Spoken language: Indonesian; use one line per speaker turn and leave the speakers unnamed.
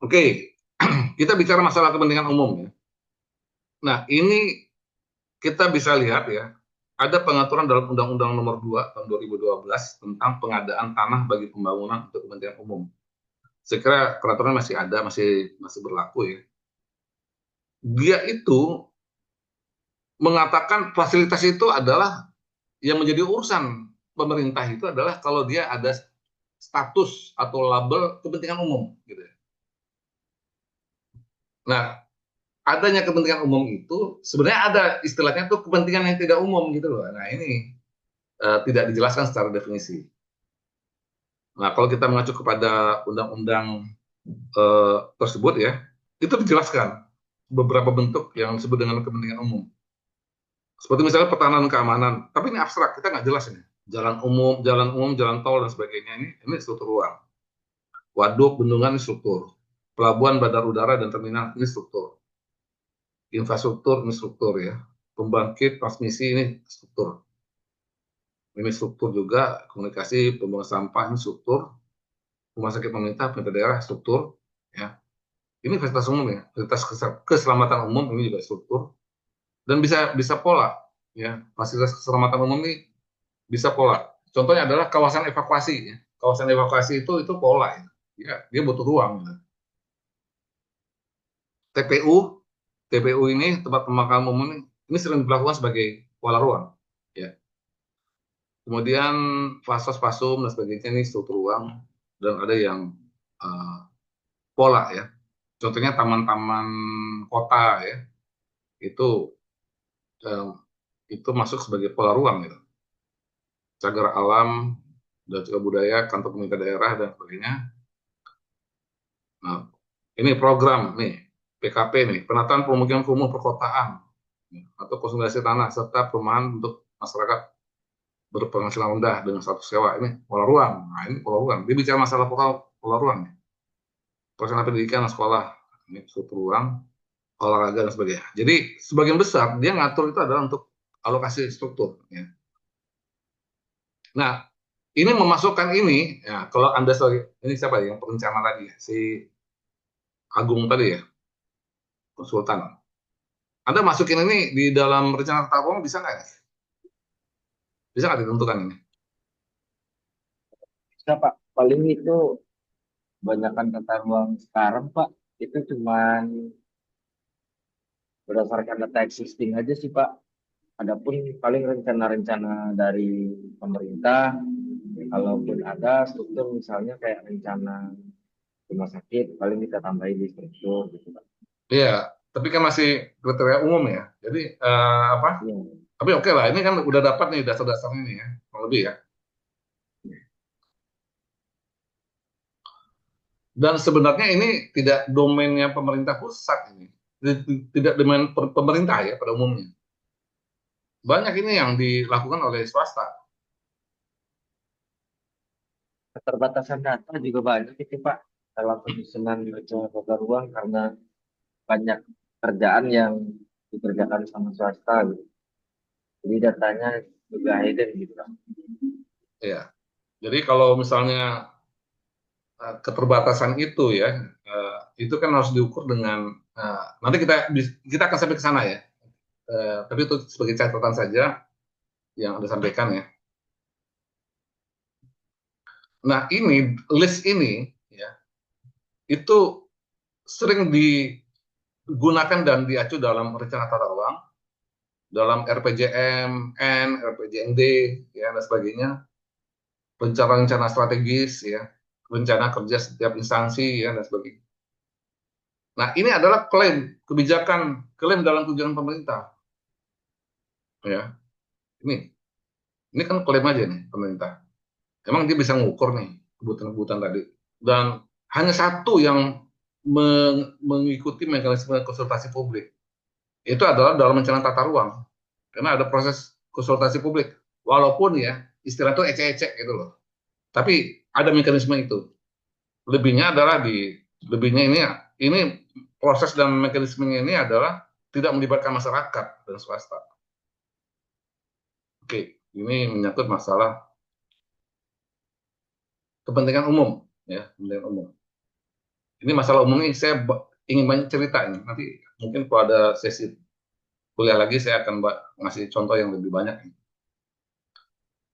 Oke, kita bicara masalah kepentingan umum ya. Nah, ini kita bisa lihat ya, ada pengaturan dalam Undang-Undang Nomor 2 Tahun 2012 tentang pengadaan tanah bagi pembangunan untuk kepentingan umum. Saya kira peraturan masih ada, masih masih berlaku ya. Dia itu mengatakan fasilitas itu adalah yang menjadi urusan pemerintah itu adalah kalau dia ada status atau label kepentingan umum gitu ya. Nah, adanya kepentingan umum itu sebenarnya ada istilahnya tuh kepentingan yang tidak umum gitu loh. Nah, ini tidak dijelaskan secara definisi. Nah, kalau kita mengacu kepada undang-undang tersebut ya, itu dijelaskan beberapa bentuk yang disebut dengan kepentingan umum. Seperti misalnya pertahanan keamanan, tapi ini abstrak, kita nggak jelas ini. Jalan umum, jalan tol dan sebagainya ini struktur ruang. Waduk, bendungan ini struktur. Pelabuhan, bandar udara dan terminal ini struktur. Infrastruktur ini struktur ya. Pembangkit transmisi ini struktur. Ini struktur juga komunikasi, pembuangan sampah ini struktur. Rumah sakit pemerintah, pemerintah daerah struktur ya. Ini fasilitas umum ya, fasilitas keselamatan umum ini juga struktur dan bisa bisa pola ya. Fasilitas keselamatan umum ini bisa pola. Contohnya adalah kawasan evakuasi ya. Kawasan evakuasi itu pola ya. Ya, dia butuh ruang gitu. TPU TPU ini tempat pemakaman umum ini sering dilakukan sebagai pola ruang ya. Kemudian fasos fasum dan sebagainya ini struktur ruang dan ada yang uh, pola ya. Contohnya taman-taman kota ya. Itu eh, itu masuk sebagai pola ruang gitu. Cagar alam dan juga budaya, kantor pemerintah daerah dan sebagainya. Nah, ini program nih, PKP nih, penataan pemukiman kumuh perkotaan atau konsolidasi tanah serta perumahan untuk masyarakat berpenghasilan rendah dengan status sewa. Ini pola ruang. Nah, ini pola ruang. Dia bicara masalah pola ruang. Pelaksana pendidikan sekolah, ini struktur ruang, olahraga dan sebagainya. Jadi sebagian besar dia ngatur itu adalah untuk alokasi struktur. Ya. Nah, ini memasukkan ini, ya kalau Anda sebagai, ini siapa ya, yang perencana tadi ya, si Agung tadi ya, konsultan. Anda masukin ini di dalam rencana tata ruang bisa nggak ya? Bisa nggak ditentukan ini?
Bisa Pak, paling itu banyakkan tata ruang sekarang Pak, itu cuman berdasarkan data existing aja sih Pak. Adapun paling rencana-rencana dari pemerintah, kalaupun ada struktur misalnya kayak rencana rumah sakit, paling kita tambahin di struktur gitu Pak.
Iya, tapi kan masih kriteria umum ya. Jadi apa?
Iya.
Tapi oke lah, ini kan udah dapat nih dasar-dasar ini ya, kurang lebih ya. Dan sebenarnya ini tidak domainnya pemerintah pusat ini, tidak domain pemerintah ya pada umumnya. Banyak ini yang dilakukan oleh swasta.
Keterbatasan data juga banyak itu Pak dalam penyusunan rencana tata ruang karena banyak kerjaan yang dikerjakan sama swasta gitu. Jadi datanya juga hidden gitu Pak.
Ya, jadi kalau misalnya keterbatasan itu ya, itu kan harus diukur dengan nanti kita akan sampai ke sana ya. Tapi itu sebagai catatan saja yang Anda sampaikan ya. Nah ini list ini ya itu sering digunakan dan diacu dalam rencana tata ruang, dalam RPJMN, RPJMD ya dan sebagainya, rencana-rencana strategis ya, rencana kerja setiap instansi ya dan sebagainya. Nah ini adalah klaim dalam tujuan pemerintah ya. Ini kan klaim aja nih pemerintah. Emang dia bisa ngukur nih kebutuhan-kebutuhan tadi. Dan hanya satu yang mengikuti mekanisme konsultasi publik. Itu adalah dalam rencana tata ruang. Karena ada proses konsultasi publik. Walaupun ya istilah itu ecek-ecek gitu loh. Tapi ada mekanisme itu. Lebihnya adalah lebihnya ini proses dan mekanismenya ini adalah tidak melibatkan masyarakat dan swasta. Oke, ini menyangkut masalah kepentingan umum ya, kepentingan umum. Ini masalah umum ini saya ingin banyak cerita ini. Nanti mungkin kalau ada sesi kuliah lagi saya akan ngasih contoh yang lebih banyak.